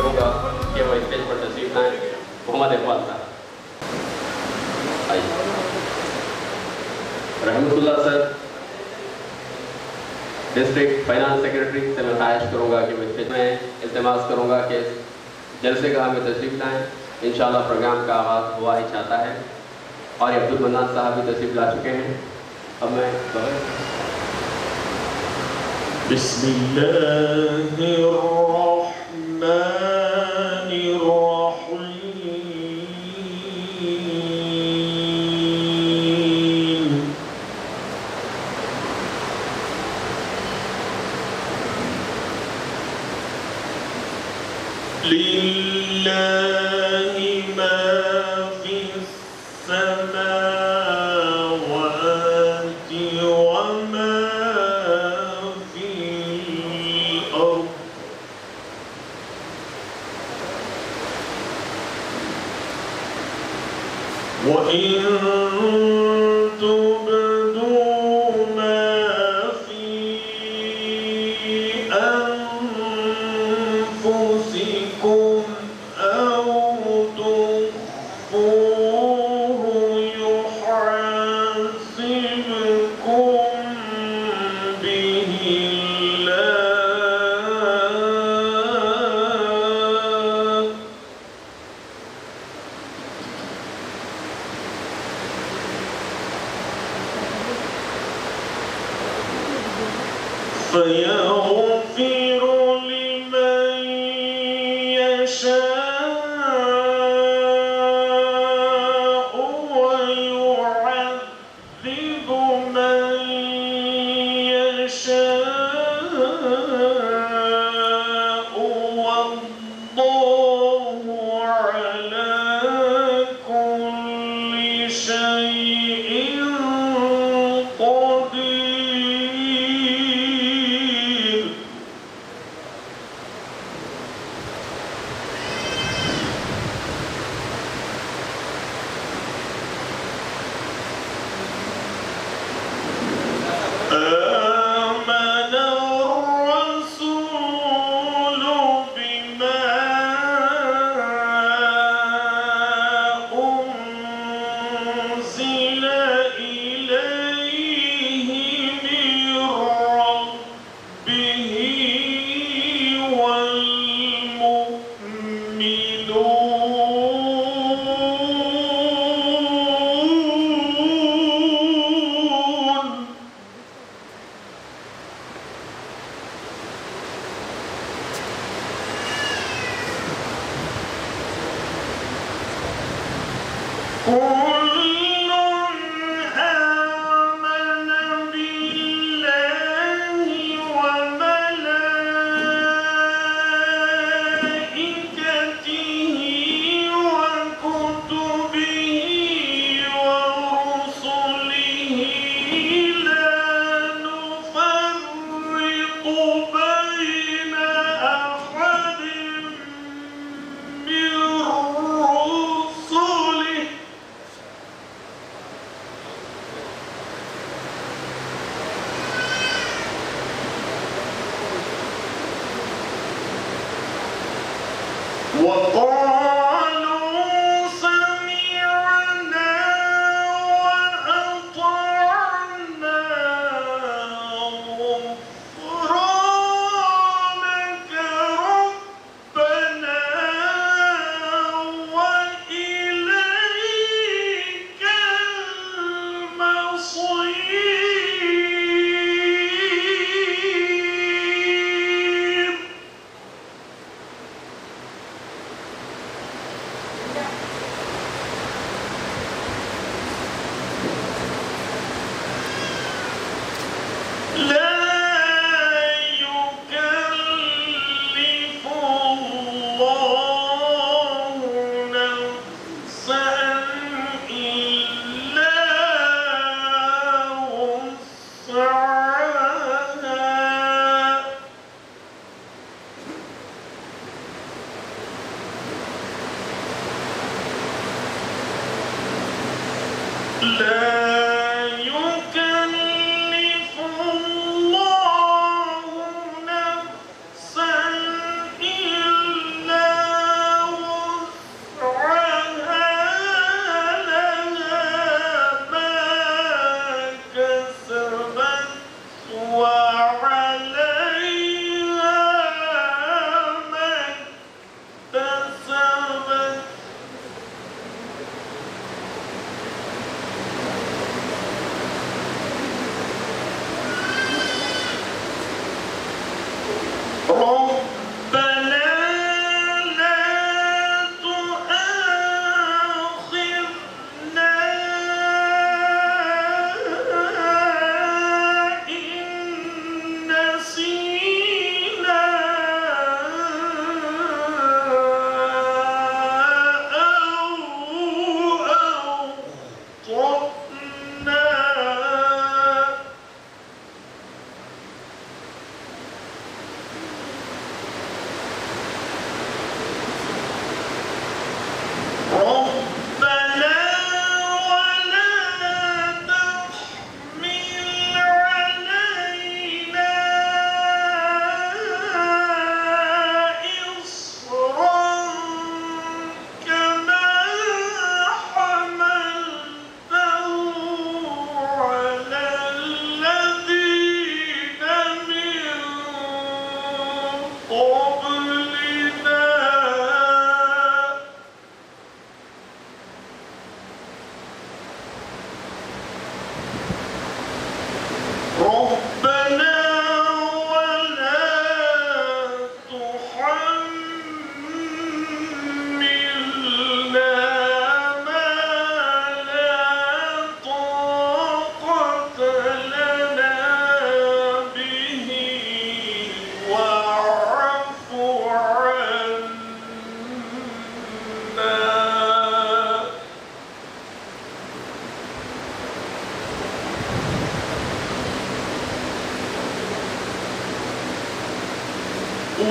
کروں گا کہ وہ اسٹیج پر تشریف لائیں. محمد اقبال صاحب. آئیے. رحمت اللہ سر ڈسٹرکٹ فائنانس سیکرٹری سے میں خواہش کروں گا کہ میں التماس کروں گا کہ جلسے کا ہمیں تشریف لائیں. انشاءاللہ پروگرام کا آغاز ہوا ہی چاہتا ہے اور عبد المنان صاحب بھی تشریف لا چکے ہیں. اب میں بسم اللہ الرحمن الرحیم. للہ ما فی السماوات وما فی الارض وَإِن تُبْدُوا مَا فِي أَنفُسِكُمْ أَوْ تُخْفُوهُ يُحَاسِبْكُم بِهِ اللَّهُ فيغفر لمن يشاء ويعذب من يشاء والله على كل شيء قدير. آمن الرسول بما أنزل إليه من ربه والمؤمنون كل آمن بالله وملائكته وكتبه ورسله لا نفرق بين أحد من رسله وقالوا سمعنا وأطعنا غفرانك ربنا وإليك المصير. لا يكلف الله نفسا إلا وسعها. لا يكلف الله نفسا إلا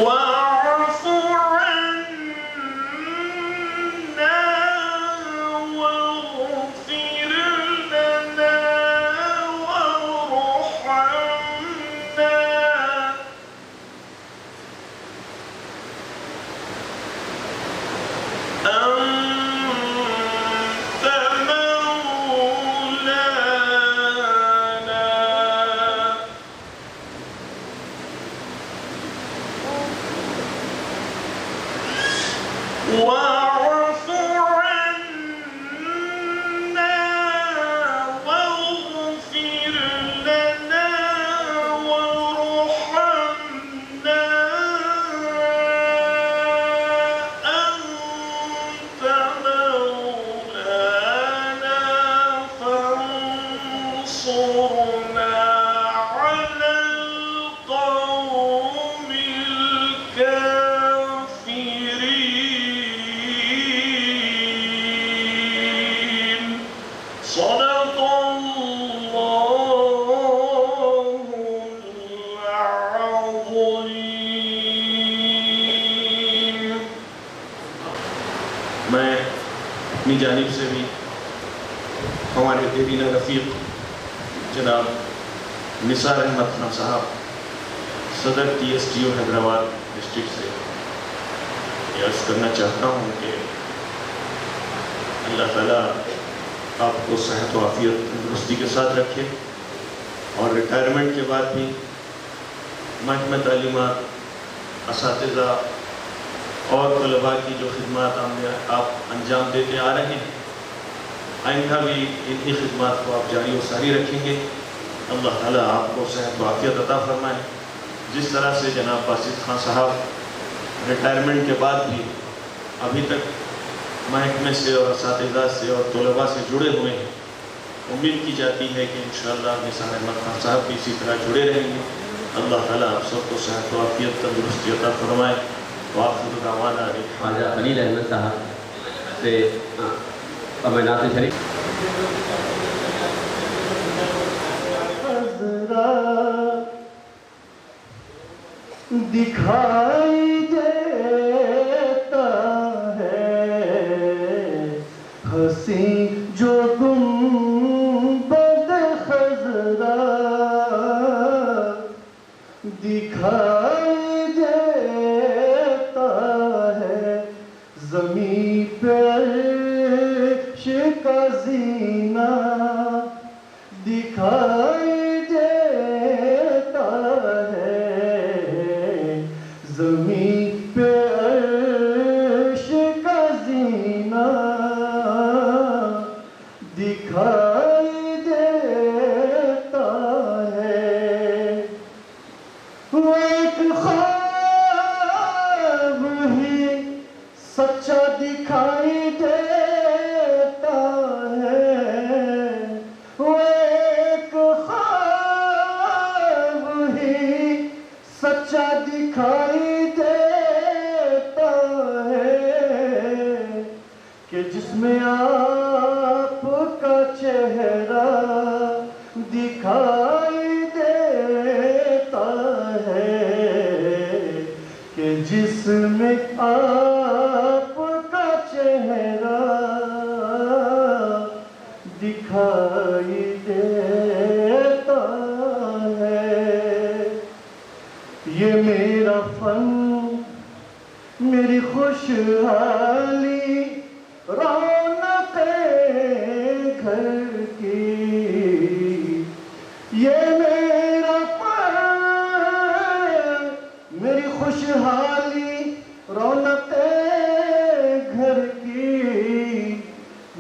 واعف عنا واغفر لنا وارحمنا أنت مولانا واعف عنا واغفر لنا وارحمنا أنت مولانا فانصرنا على القوم الكافرين صدق الله العظيم. میں اپنی جانب سے بھی ہمارے دیرینہ رفیق جناب نثار احمد خان صاحب صدر TSTO حیدرآباد ڈسٹرکٹ سے یہ عرض کرنا چاہتا ہوں کہ اللہ تعالیٰ آپ کو صحت و عافیت تندرستی کے ساتھ رکھے اور ریٹائرمنٹ کے بعد بھی محکمہ تعلیمات اساتذہ اور طلباء کی جو خدمات آپ انجام دیتے آ رہے ہیں آئندہ بھی انہی خدمات کو آپ جاری و ساری رکھیں گے. اللہ تعالیٰ آپ کو صحت و عافیت عطا فرمائے. جس طرح سے جناب باسط خان صاحب ریٹائرمنٹ کے بعد بھی ابھی تک محکمے سے اور اساتذہ سے اور طلباء سے جڑے ہوئے ہیں امید کی جاتی ہے کہ انشاءاللہ نثار احمد خان صاحب بھی اسی طرح جڑے رہیں گے. اللہ تعالیٰ آپ سب کو صحت و عافیت تندرستی عطا فرمائے. وآخر دعوانا خواجہ خلیل احمد صاحب سے نعت شریف. دکھائی دیتا ہے حسین جو گنبد خضرا دکھائی دیتا ہے زمین پہ عرش کا زینہ دکھائی دیتا ہے زمین پہ عرش کا زینہ دکھائی دیتا ہے. وہ ایک خواب ہی سچا دکھائی دیتا ہے. وہ ایک خواب ہی سچا دکھائی دیتا ہے کہ جس میں آپ کا چہرہ دکھائی دیتا ہے کہ جس میں آپ کا چہرہ دکھائی دیتا ہے. یہ میرا فن میری خوشحالی رونق گھر کی یہ میرا فن میری خوشحالی رونق گھر کی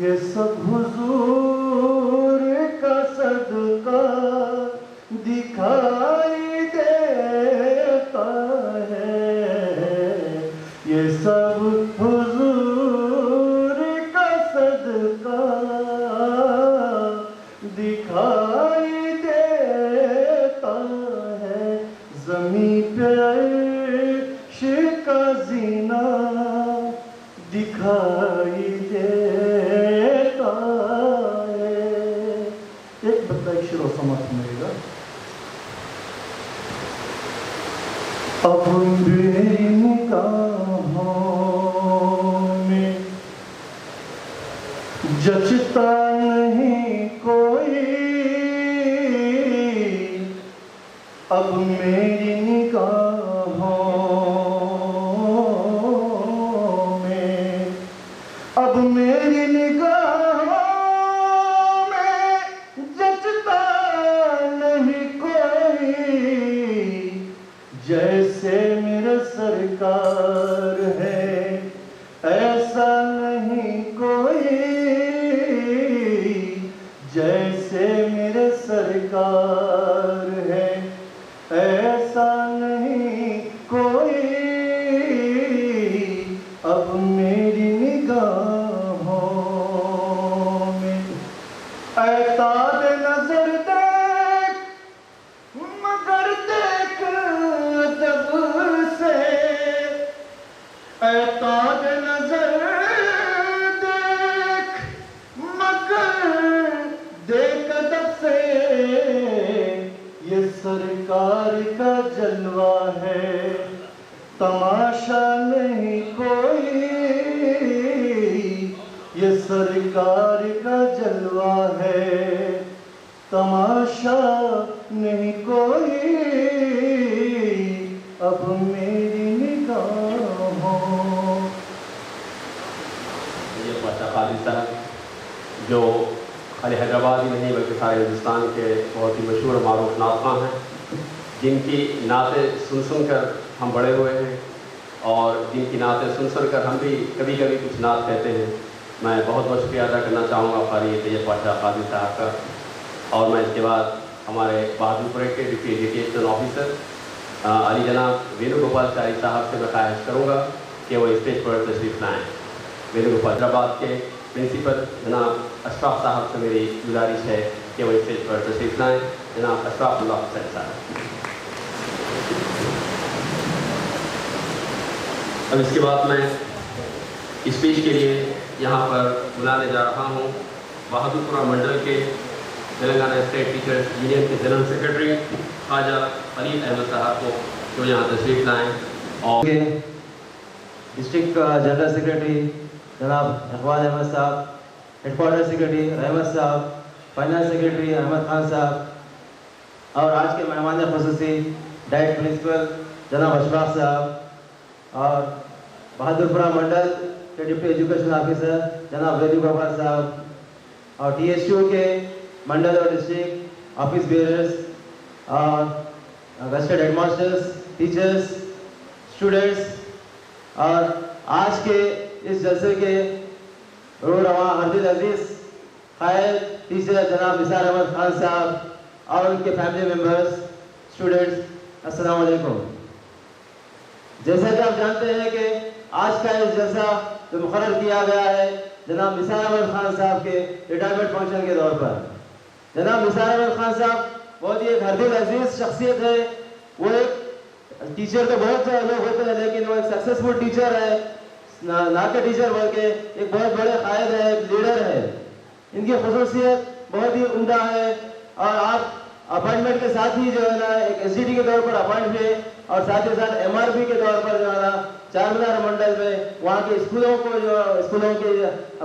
یہ سب حضور کا صدقہ دکھائی دیتا ہے. یہ سب حضور کا صدقہ دکھائی دیتا ہے. زمین پہ عرش کا زینہ دکھائی دیتا ہے. ایک بندہ شعر و سماعت ملے گا. अब मेरी निगाहों में जचता नहीं कोई, अब मेरी निगाहों में, अब मेरी निगाहों में जचता नहीं कोई, जैसे मेरे सरकार है ऐसा नहीं कोई, जैसे मेरे सरकार है ऐसा नहीं कोई, अब मेरी निगाहों में। ऐताब नजर देख मगर देख अदब से, ऐताब नजर देख मगर देख अदब से, ये सरकार का जलवा है तमाशा नहीं कोई, ये सरकार का जलवा है तमाशा नहीं कोई, अब मेरी निगाहों। ये पाशा कादिर साहब जो खाली हैदराबाद ही नहीं बल्कि सारे हिंदुस्तान के बहुत ही मशहूर और मारूफ नातख़्वां हैं, जिनकी नातें सुन सुन कर हम बड़े हुए हैं और जिनकी नातें सुन सुन कर हम भी कभी कभी कुछ नात कहते हैं। मैं बहुत बहुत शुक्रिया अदा करना चाहूँगा फ़ारी तैयब पाशा कादिर साहब का। और मैं इसके बाद हमारे बहादुरपुर के डिप्टी एजुकेशनल ऑफिसर अली जनाब वेणुगोपालचारी साहब से मैं ख्वाहिश करूँगा कि वो स्टेज पर तशरीफ़ लाएँ। वेणुगोपाल हैदराबाद के प्रिंसिपल जनाब अशफाक साहब से मेरी गुजारिश है कि वो स्टेज पर तशरीफ़ लाएँ। जनाब अशफाक हुसैन साहब। अब इसके बाद मैं स्पीच के लिए यहाँ पर बुलाने जा रहा हूँ बहादुरपुरा मंडल के तेलंगाना स्टेट टीचर्स यूनियन के जनरल सेक्रेटरी ख्वाजा खलील अहमद साहब को, जो यहाँ तशरीफ़ लाएँ। और डिस्ट्रिक्ट जनरल सेक्रेटरी जनाब इकबाल अहमद साहब, हेडक्वार्टर सेक्रेटरी रहमत साहब, फाइनेंस सेक्रेटरी अहमद खान साहब, और आज के मेहमान ख़ुसूसी डाइट प्रिंसिपल जनाब अशफाक साहब, और बहादुरपुरा मंडल के डिप्टी एजुकेशन ऑफिसर जनाब वेणुगोपाल साहब, और TSU के मंडल और डिस्ट्रिक्ट ऑफिस बेयरर्स और वेस्टेड हेडमास्टर्स, टीचर्स, स्टूडेंट्स, और आज के इस जलसे के रवा हरदिल अजीज़ कायद टीचर जनाब निसार अहमद खान साहब और उनके फैमिली मेम्बर्स, स्टूडेंट्स, अस्सलाम वालेकुम। जैसा कि आप जानते हैं कि आज का इस जलसा जो मुकर्रर किया गया है जनाब निसार अहमद खान साहब के रिटायरमेंट फंक्शन के तौर पर। जनाब निसार अहमद खान साहब बहुत ही एक हरदिल अजीज़ शख्सियत है। वो एक टीचर तो बहुत सारे लोग होते हैं, लेकिन वो एक सक्सेसफुल टीचर है, ना के टीचर बल्कि एक बहुत बड़े कायद है, एक लीडर है। इनकी खुसूसियत बहुत ही उम्दा है, और आप अपॉइंटमेंट के साथ ही जो है ना एक SDT के तौर पर अपॉइंट हुए, और साथ ही साथ MRP के तौर पर जो है ना चारमीनार मंडल में वहाँ के स्कूलों की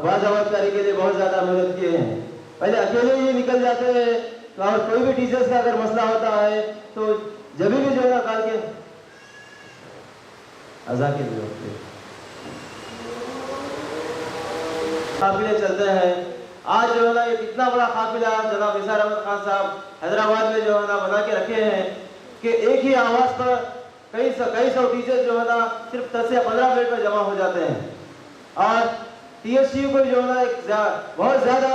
बाज़ावतकारी के लिए बहुत ज़्यादा मदद किए हैं। पहले अकेले ही निकल जाते हैं, तो और कोई भी टीचर्स का अगर मसला होता है तो जब भी जो है ना काल के अज़ा के लिए काफिले चलते हैं। आज जो है ना एक इतना बड़ा काफिला जनाब निसार अहमद खान साहब हैदराबाद में जो है ना बना के रखे हैं कि एक ही आवाज़ पर कई सौ टीचर्स जो है ना सिर्फ 10 से 15 मिनट में जमा हो जाते हैं, और TSU को जो है ना एक बहुत ज़्यादा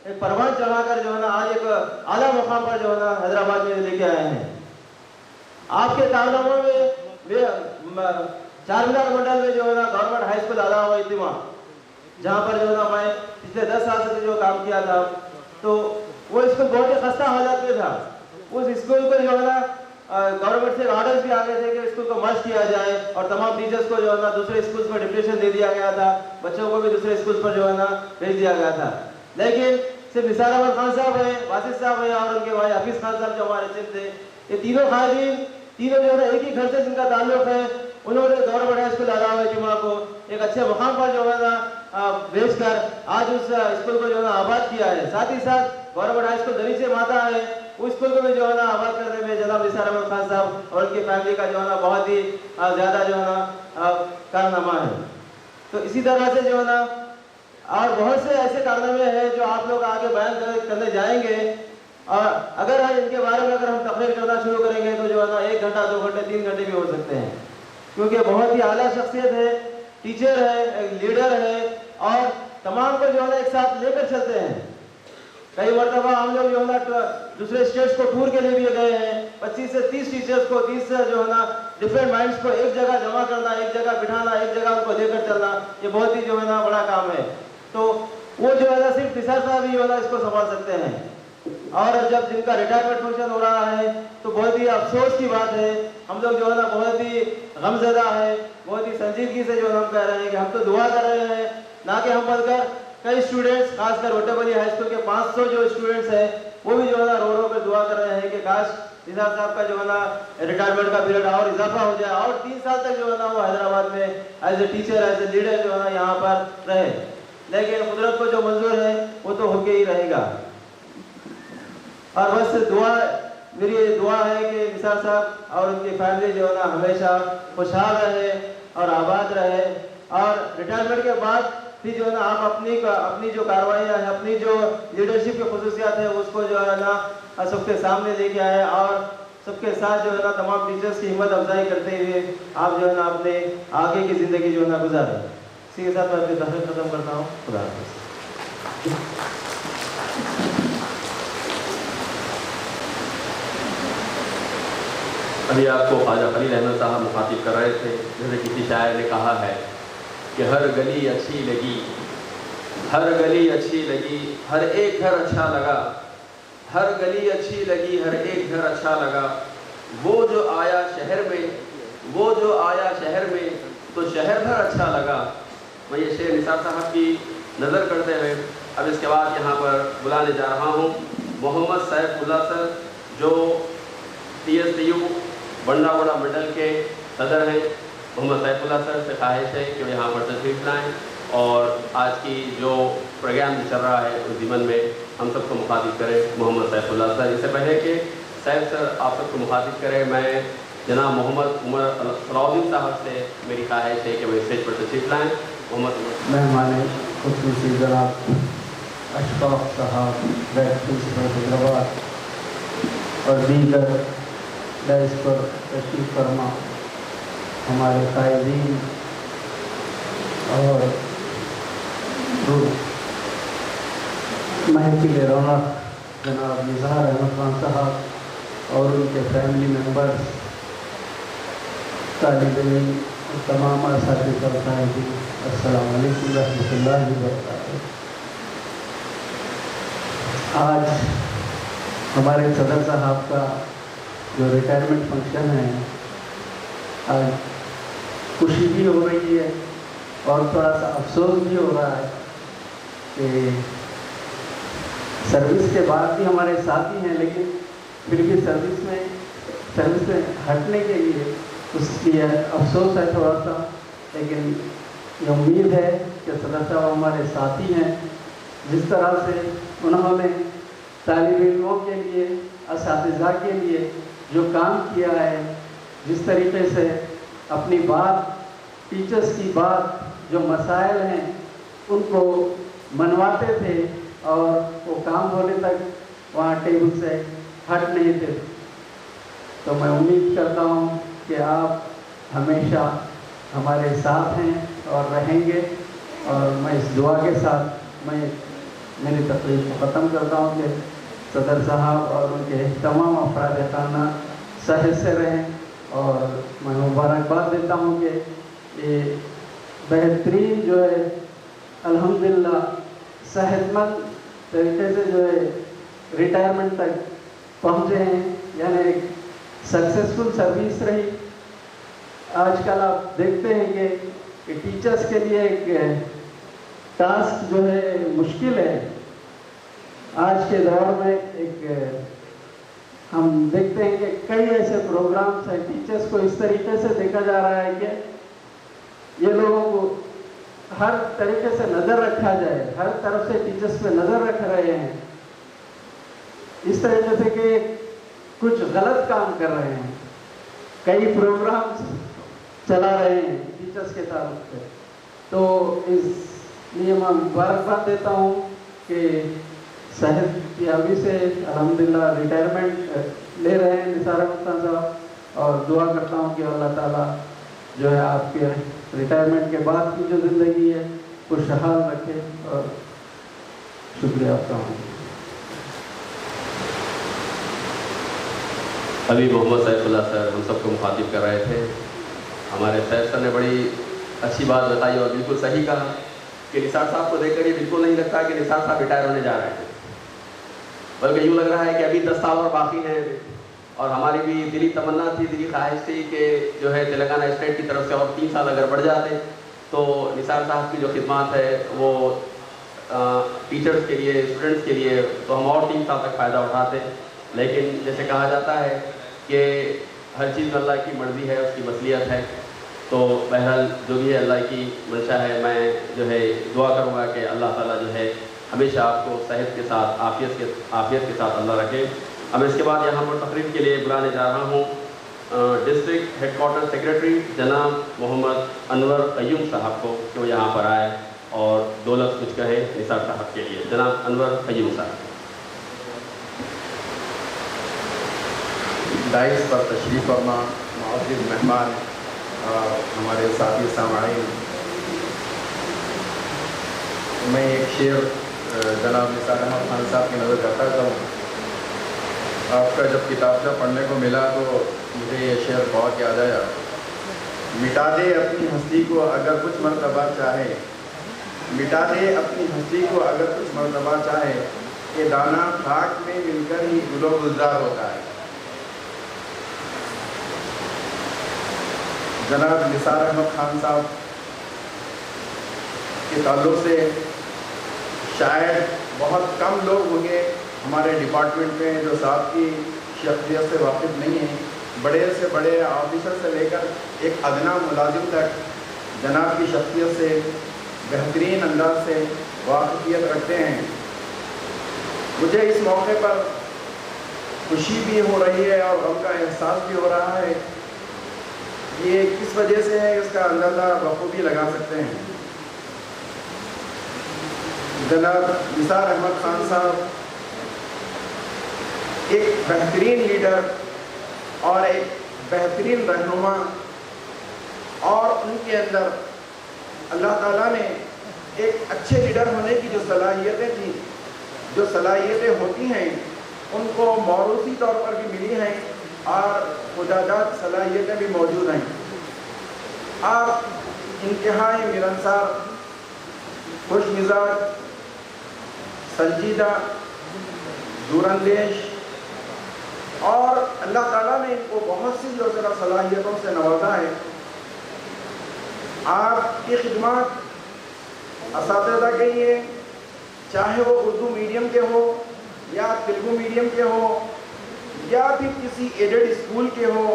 एक परवान चढ़ाकर जो है ना आज एक आला मुकाम पर जो है ना हैदराबाद में लेके आए हैं। आपके कारनामों में चारमीनार मंडल में जो है ना गवर्नमेंट हाई स्कूल आला हुआ इज्तिमा, जहाँ पर जो है ना मैं पिछले 10 साल से जो काम किया था, तो वो स्कूल बहुत ही खस्ता हालत में था। उस स्कूल को जो है ना गवर्नमेंट से ऑर्डर्स भी आ गए थे कि स्कूल को मर्ज किया जाए, और तमाम टीचर्स को जो है ना दूसरे स्कूल्स में डिप्यूटेशन दे दिया गया था, बच्चों को भी दूसरे स्कूल्स पर जो है ना भेज दिया गया था। लेकिन सिर्फ निसार अहमद खान साहब है, वासिफ साहब है, और उनके भाई हफीज़ खान साहब जो हमारे चिफ थे, ये तीनों कायदीन तीनों जो है ना एक ही घर से जिनका ताल्लुक है, उन्होंने गवर्नमेंट हाई स्कूल आला जुमा को एक अच्छे मुकाम पर जो है ना भेजकर आज उस स्कूल को जो है ना आबाद किया है। साथ ही साथ गवर्नमेंट हाई स्कूल दरीचे माता है, उस स्कूल को भी जो है ना आबाद करने में जनाब निसार अहमद खान साहब और उनकी फैमिली का जो है ना बहुत ही ज़्यादा जो है ना कारनामा है। तो इसी तरह से जो है ना और बहुत से ऐसे कारनामे हैं जो आप लोग आगे बयान करने जाएंगे, और अगर हम इनके बारे में अगर हम तकरीर करना शुरू करेंगे तो जो है ना 1 घंटा 2 घंटे 3 घंटे भी हो सकते हैं, क्योंकि बहुत ही आला शख्सियत है, टीचर है, एक लीडर है और तमाम को जो है ना एक साथ लेकर चलते हैं। कई मरतबा हम लोग जो है ना दूसरे स्टेट्स को टूर के लिए भी गए हैं। 25 से 30 टीचर्स को 30 जो है ना डिफरेंट माइंड्स को एक जगह जमा करना, एक जगह बिठाना, एक जगह उनको लेकर चलना, ये बहुत ही जो है ना बड़ा काम है। तो वो जो है ना सिर्फ निसार साहब ही जो है ना इसको संभाल सकते हैं। और जब जिनका रिटायरमेंट फंक्शन हो रहा है तो बहुत ही अफसोस की बात है, हम लोग जो है ना बहुत ही गमज़दा है, बहुत ही संजीदगी से जो हम कह रहे हैं कि हम तो दुआ कर रहे हैं, ना कि हम बनकर कई स्टूडेंट्स खासकर वोटेबली हाई स्कूल के 500 जो स्टूडेंट्स हैं वो भी जो है ना रो रो कर दुआ कर रहे हैं कि काश निसार साहब का जो है ना रिटायरमेंट का पीरियड और इजाफा हो जाए और 3 साल तक जो है ना वो हैदराबाद में as a teacher, as a leader जो है ना यहाँ पर रहे। लेकिन कुदरत को जो मंजूर है वो तो होके ही रहेगा। और बस मेरी दुआ है कि निसार साहब और उनकी फैमिली जो है ना हमेशा खुशहाल रहे और आबाद रहे, और रिटायरमेंट के बाद भी जो है ना आप अपनी जो कार्रवाइयाँ हैं, अपनी जो लीडरशिप की खसूसियात है उसको जो है ना सबके सामने लेके आए और सबके साथ जो है ना तमाम टीचर्स की हिम्मत अफजाई करते हुए आप जो है ना अपने आगे की ज़िंदगी जो है ना गुजारें। इसी के साथ मैं अपनी तहरीर ख़त्म करता हूँ। खुदा हाफ़िज़। अभी आपको ख्वाजा खलील अहमद साहब मुखातिब कर रहे थे। जैसे किसी शायर ने कहा है कि हर गली अच्छी लगी, हर गली अच्छी लगी, हर एक घर अच्छा लगा, हर गली अच्छी लगी, हर एक घर अच्छा लगा, वो जो आया शहर में, वो जो आया शहर में तो शहर भर अच्छा लगा। मैं ये शेर निसार साहब की नज़र करते हुए अब इसके बाद यहाँ पर बुलाने जा रहा हूँ मोहम्मद सैफुल्लाह सर, जो TSTU बंडागोड़ा मंडल के सदर हैं। मोहम्मद सैफुल्लाह सर से ख्वाहिश है कि वो यहाँ पर तशरीफ़ लाएँ और आज की जो प्रोग्राम चल रहा है उस ज़िमन में हम सबको मुखातिब करें। मोहम्मद सैफुल्लाह सर, इससे पहले कि सैफ सर आप सबको मुखातिब करें, मैं जनाब मोहम्मद उमर सलाउद्दीन साहब से मेरी ख्वाहिश है कि वो स्टेज पर तशरीफ़ लाएँ। मोहम्मद मेहमान खुसूसी जनाब अशफाक साहब, प्रिंसिपल हैदराबाद और दीगर डाइस पर तशरीफ़ फरमा, हमारे कायदीन और महफिल रौनक जनाब निसार अहमद खान साहब और उनके फैमिली मेम्बर्स, तालिब इल्म और तमाम असातिज़ा और कायदीन, अस्सलाम वालेकुम रहमतुल्लाहि व बरकातहू। आज हमारे सदर साहब का जो रिटायरमेंट फंक्शन है, आज खुशी भी हो रही है और थोड़ा सा अफसोस भी हो रहा है कि सर्विस के बाद भी हमारे साथी हैं, लेकिन फिर भी सर्विस में हटने के लिए उसकी अफसोस है थोड़ा सा। लेकिन ये उम्मीद है कि सदर साहब हमारे साथी हैं। जिस तरह से उन्होंने तालिब इल्मों के लिए, असातिज़ा के लिए जो काम किया है, जिस तरीके से अपनी बात, टीचर्स की बात, जो मसाइल हैं उनको मनवाते थे और वो काम होने तक वहाँ टेबल से हट नहीं थे। तो मैं उम्मीद करता हूँ कि आप हमेशा हमारे साथ हैं और रहेंगे, और मैं इस दुआ के साथ मैं मेरी तकरीर को ख़त्म करता हूँ कि सदर साहब और उनके तमाम अफराद खाना सेहत से रहें। और मैं मुबारकबाद देता हूँ कि ये बेहतरीन जो है अल्हम्दुलिल्लाह सेहतमंद तरीके से जो है रिटायरमेंट तक पहुँचे हैं, यानी एक सक्सेसफुल सर्विस रही। आजकल आप देखते हैं कि टीचर्स के लिए एक टास्क जो है मुश्किल है। आज के दौर में एक हम देखते हैं कि कई ऐसे प्रोग्राम्स हैं, टीचर्स को इस तरीके से देखा जा रहा है कि ये लोगों को हर तरीके से नज़र रखा जाए, हर तरफ से टीचर्स पे नज़र रख रहे हैं, इस तरीके से कि कुछ गलत काम कर रहे हैं, कई प्रोग्राम्स चला रहे हैं टीचर्स के ताल्लुक से। तो इसलिए मैं मुबारकबाद देता हूँ कि सेहत की अभी से अल्हम्दुलिल्लाह रिटायरमेंट ले रहे हैं निसार अहमद खान साहब, और दुआ करता हूँ कि अल्लाह ताला जो है आपके रिटायरमेंट के बाद की जो ज़िंदगी है खुशहाल रखे। और शुक्रिया आपका। अभी मोहम्मद सैफुल्लाह सर हम सबको मुखातिब कर रहे थे। हमारे सैफ सर ने बड़ी अच्छी बात बताई और बिल्कुल सही कहा कि निसार साहब को देखकर ये बिल्कुल नहीं लगता कि निसार साहब रिटायर होने जा रहे हैं, बल्कि यूँ लग रहा है कि अभी 10 साल और बाकी हैं। और हमारी भी दिली तमन्ना थी, दिली ख्वाहिश थी कि जो है तेलंगाना स्टेट की तरफ से और 3 साल अगर बढ़ जाते तो निसार साहब की जो खिदमत है वो टीचर्स के लिए, स्टूडेंट्स के लिए, तो हम और 3 साल तक फ़ायदा उठाते। लेकिन जैसे कहा जाता है कि हर चीज़ में अल्लाह की मर्ज़ी है, उसकी मसलियत है। तो बहरहाल जो भी है अल्लाह की मंशा है। मैं जो है दुआ करूँगा कि अल्लाह ताला जो है हमेशा आपको सेहत के साथ, आफियत के साथ अल्लाह रखे। अब इसके बाद यहाँ पर तकरीर के लिए बुलाने जा रहा हूँ डिस्ट्रिक्ट हेडक्वार्टर सेक्रेटरी जनाब मोहम्मद अनवर अय्यूब साहब को कि वो यहाँ पर आए और 2 लफ्ज़ कुछ कहे निसार साहब के लिए। जनाब अनवर अय्यूब साहब। डाइस पर तशरीफ़ फरमा, मुअज़्ज़िज़ मेहमान, हमारे साथी सामाईन, मैं एक शेर जनाब निसार अहमद खान साहब की नज़र करता हूँ। आपका जब किताबचा पढ़ने को मिला तो मुझे ये शेर बहुत याद आया। मिटा दे अपनी हस्ती को अगर कुछ मर्तबा चाहे, मिटा दे अपनी हस्ती को अगर कुछ मर्तबा चाहे, ये दाना खाक में मिलकर ही गुलो गुलजार होता है। जनाब निसार अहमद खान साहब के ताल्लुक़ से शायद बहुत कम लोग होंगे हमारे डिपार्टमेंट में जो साहब की शख्सियत से वाकिफ़ नहीं है। बड़े से बड़े ऑफिसर से लेकर एक अदना मुलाजिम तक जनाब की शख्सियत से बेहतरीन अंदाज से वाकिफ़ियत रखते हैं। मुझे इस मौके पर खुशी भी हो रही है और गम का एहसास भी हो रहा है। ये किस वजह से है इसका अंदाज़ा बखूबी लगा सकते हैं। जनाब निसार अहमद खान साहब एक बेहतरीन लीडर और एक बेहतरीन रहनुमा, और उनके अंदर अल्लाह ताला ने एक अच्छे लीडर होने की जो सलाहियतें थी, जो सलाहियतें होती हैं, उनको मौरूसी तौर पर भी मिली हैं और खुदाजात सलाहियतें भी मौजूद हैं। आप इंतहाई मिलनसार, खुश मिजाज, संजीदा, दूरंदेश, और अल्लाह ताला ने इनको बहुत सी जो सलाहियतों से नवाजा है। आपकी खिदमत असातिज़ा के लिए, चाहे वो उर्दू मीडियम के हो या तेलुगु मीडियम के हो या फिर किसी एडेड स्कूल के हो,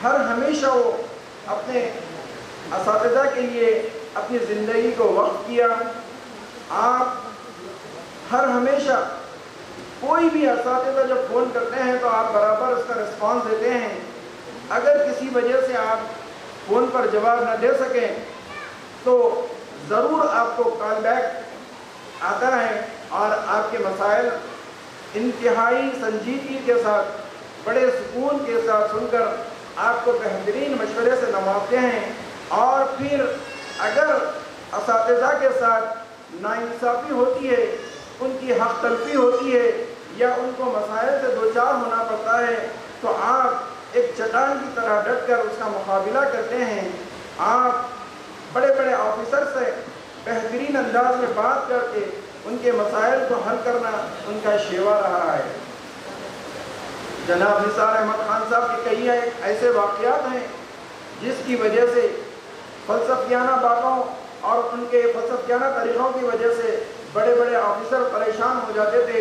हर हमेशा वो अपने असातिज़ा के लिए अपनी ज़िंदगी को वक्फ किया। आप हर हमेशा कोई भी असातिज़ा जब फ़ोन करते हैं तो आप बराबर उसका रिस्पॉन्स देते हैं। अगर किसी वजह से आप फ़ोन पर जवाब न दे सकें तो ज़रूर आपको कॉल बैक आता है और आपके मसाइल इंतहाई संजीदगी के साथ, बड़े सुकून के साथ सुनकर आपको बेहतरीन मशवरे से नवाजते हैं। और फिर अगर असातिज़ा के साथ नाइंसाफ़ी होती है, उनकी हक़ तलफ़ी होती है या उनको मसाइल से दो चार होना पड़ता है, तो आप एक चट्टान की तरह डट कर उसका मुकाबला करते हैं। आप बड़े बड़े ऑफिसर से बेहतरीन अंदाज में बात करके उनके मसाइल को हल करना उनका शेवा रहा है। जनाब निसार अहमद खान साहब के कई ऐसे वाक़यात हैं जिसकी वजह से फ़लसफ़ियाना बातों और उनके फ़लसफ़ियाना तरीक़ों की वजह से बड़े बड़े ऑफिसर परेशान हो जाते थे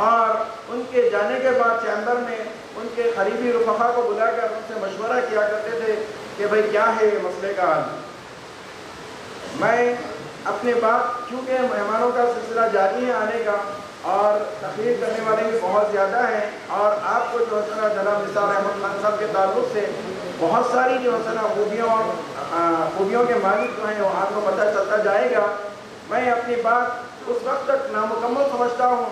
और उनके जाने के बाद चैम्बर में ان کے قریبی رفقا کو بلا کر ان سے مشورہ کیا کرتے تھے کہ بھئی کیا ہے مسئلے کا حل۔ میں اپنے بات، چونکہ مہمانوں کا سلسلہ جاری ہے آنے کا اور تقریر کرنے والے بھی بہت زیادہ ہیں، اور آپ کو جو ہے نا جناب نثار احمد خان صاحب کے تعلق سے بہت ساری جو ہے نا خوبیوں کے مالک جو ہیں وہ آپ کو پتہ چلتا جائے گا، میں اپنی بات اس وقت تک نامکمل سمجھتا ہوں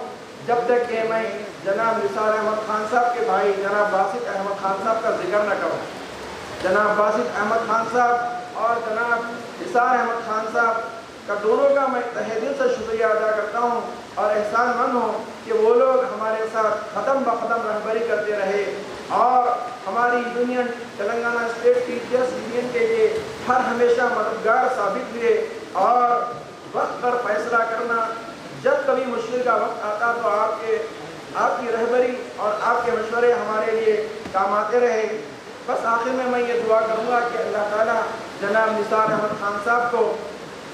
جب تک کہ میں جناب نثار احمد خان صاحب کے بھائی جناب باسط احمد خان صاحب کا ذکر نہ کروں۔ جناب باسط احمد خان صاحب اور جناب نثار احمد خان صاحب کا دونوں کا میں تہہ دل سے شکریہ ادا کرتا ہوں اور احسان مند ہوں کہ وہ لوگ ہمارے ساتھ ختم بختم رہبری کرتے رہے اور ہماری union Telangana state teachers union کے لیے ہر ہمیشہ مددگار ثابت ہوئے، اور وقت پر فیصلہ کرنا، جب کبھی مشکل کا وقت آتا تو آپ کی رہبری اور آپ کے مشورے ہمارے لیے کام آتے رہے۔ بس آخر میں یہ دعا کروں گا کہ اللہ تعالیٰ جناب نثار احمد خان صاحب کو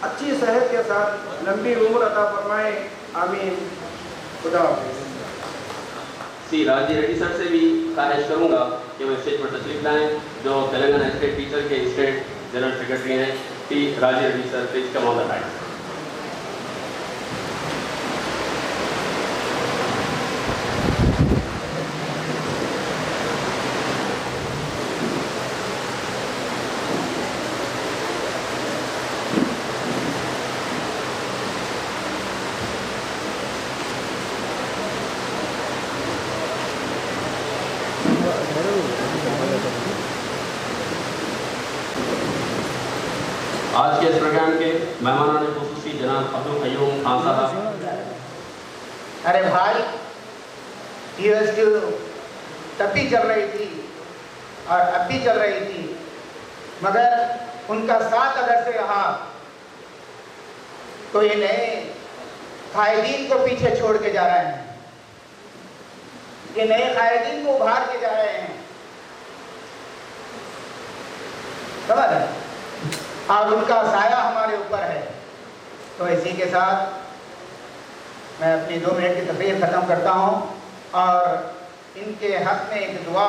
اچھی صحت کے ساتھ لمبی عمر عطا فرمائے، آمین۔ خدا حافظ۔ راجی ریڈی سر سے بھی خواہش کروں گا کہ وہ اسٹیج پر تشریف لائیں، جو تلنگانہ اسٹیٹ ٹیچر کے اسٹیٹ جنرل سیکرٹری ہیں۔ Raji Reddy sir please come on the line. آج کے اس پروگرام کے مہمانان خصوصی جناب عبدالقیوم خان صاحب۔ ارے بھائی، یونیورسٹی تب بھی چل رہی تھی اور اب بھی چل رہی تھی، مگر ان کا ساتھ اگر سے رہا تو یہ نئے قائدین کو پیچھے چھوڑ کے جا رہے ہیں، یہ نئے قائدین کو ابھار کے جا رہے ہیں، سمجھ رہے ہیں؟ اور ان کا سایہ ہمارے اوپر ہے۔ تو اسی کے ساتھ میں اپنی 2 منٹ کی تقریر ختم کرتا ہوں اور ان کے حق میں ایک دعا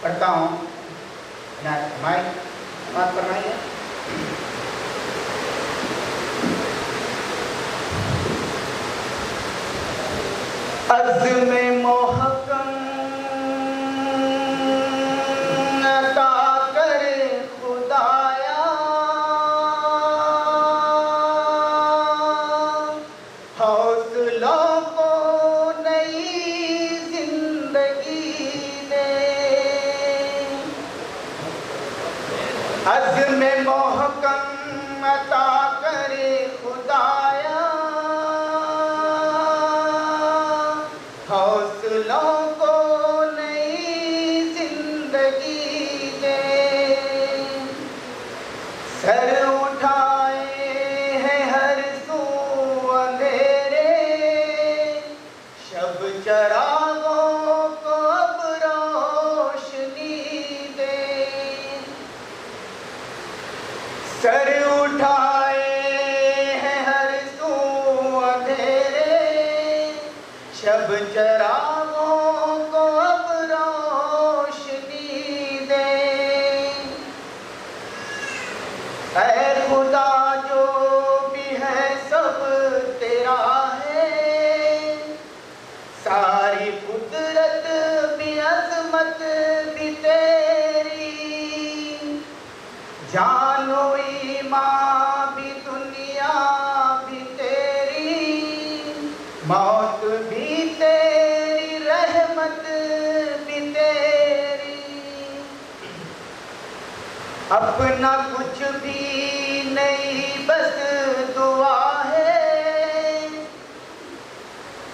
پڑھتا ہوں۔ بات فرمائیے۔ عزم محکم عزم محکم عطا کرے خدایا، حوصلوں کو نئی زندگی دے، سر اٹھائے ہیں ہر سو اندھیرے، شب چراغوں کو اب روشنی دے، سر اٹھائے ہیں ہر سو اندھیرے، شب چراغوں کو اب روشنی دے، اے خدا جو بھی ہے سب تیرا ہے، ساری قدرت بھی عظمت بھی تیری، جان و ایمان بھی دنیا بھی تیری، موت بھی تیری، رحمت بھی تیری، اپنا کچھ بھی نہیں بس دعا ہے،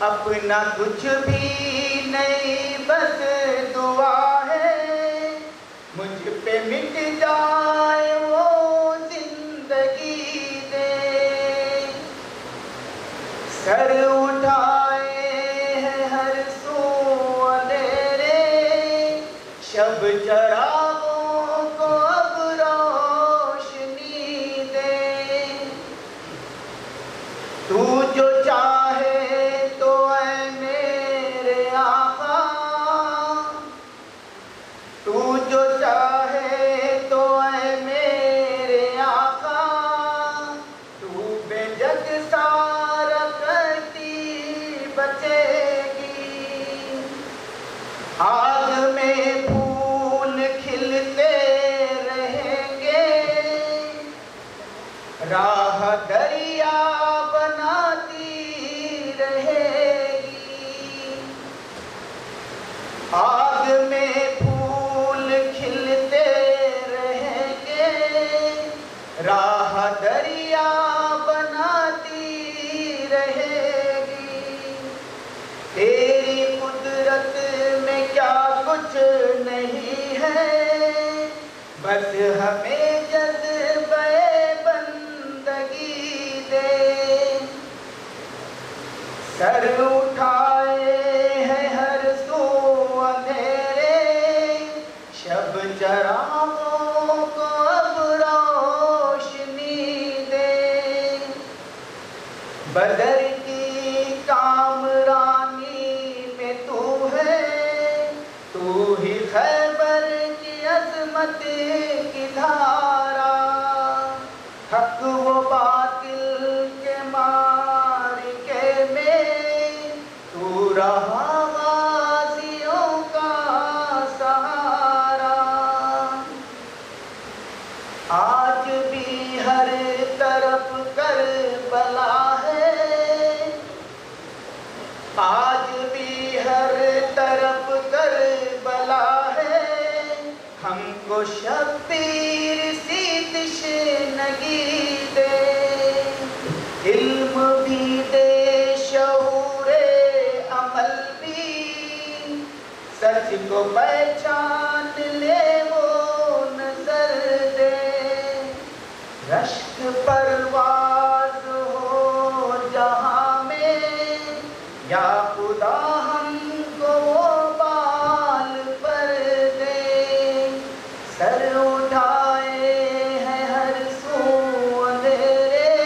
اپنا کچھ بھی نہیں بس دعا ہے، مجھ پہ مٹ جائے وہ زندگی دے، سر اٹھائے ہیں ہر سو اندھیرے، شب چراغوں کو اب روشنی دے، تو جو چاہے تو اے میرے آقا، دریا بناتی رہے گی. تیری قدرت میں کیا کچھ نہیں ہے، بس ہمیں جذبہ بندگی دے. سر اٹھائے ہیں ہر سو اندھیرے، شب چراغوں کو اب روشنی دے. بدر کی کامرانی میں تو ہے، تو ہی خیبر کی عظمت کی دھارا. حق و باطل کے معرکے میں تو رہا غازیوں کا سہارا. آج بھی ہر طرف کربلا ہے، آج بھی ہر طرف کربلا ہے. ہم کو شبیر سی تشنگی دے، علم بھی دے، شعور عمل بھی، سچ کو پہچان لے وہ نظر دے. رشک پرواز ہو جہاں میں، یا خدا ہم کو وہ بال پر دے. سر اٹھائے ہیں ہر سو اندھیرے،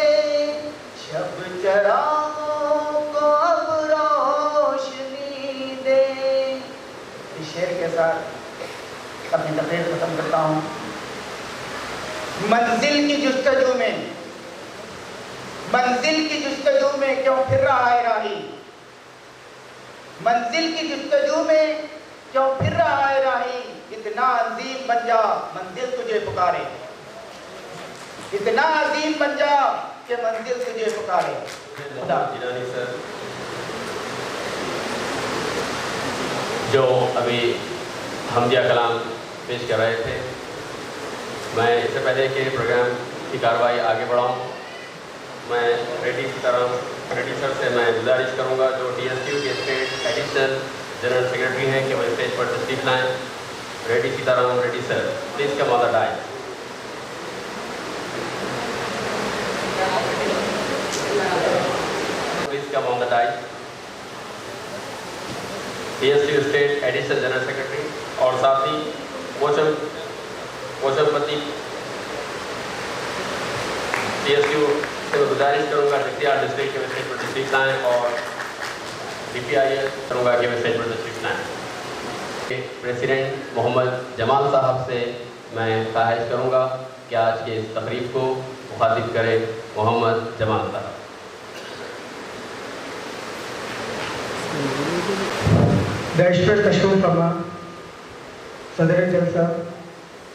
شب چراغوں کو اب روشنی دے. اس شعر کے ساتھ اپنی تقریر ختم کرتا ہوں. منزل کی جستجو میں، منزل کی جستجو میں کیوں پھر رہا ہے راہی، منزل کی جستجو میں کیوں پھر رہا ہے راہی. اتنا عظیم بن جا منزل تجھے پکارے، اتنا عظیم بن جا کہ منزل تجھے پکارے. خدا جیلانی سر جو ابھی حمدیہ کلام پیش کر رہے تھے، میں اس سے پہلے کہ پروگرام کی کارروائی آگے بڑھاؤں، میں ریڈی سر سے میں گزارش کروں گا جو ٹی ایس کیو کے اسٹیٹ ایڈیشنل جنرل سیکرٹری ہیں کہ وہ اسٹیج پر تشریف لائیں. Reddy Sitaram Reddy sir, please come on the dais. Please come on the dais. T S Q state additional general secretary اور ساتھ ہی کوشل پتی ٹی ایس کیو سے میں گزارش کروں گا شخصیات ڈسٹرکٹ کے اسٹیج پر تشریف لائیں اور ڈی پی آئی ایس کروں گا کہ وہ اسٹیج پر تشریف لائیں. پریزیڈنٹ محمد جمال صاحب سے میں خواہش کروں گا کہ آج کے اس تقریب کو مخاطب کرے محمد جمال صاحب. ڈیش پر تشریف فرما صدر جلسہ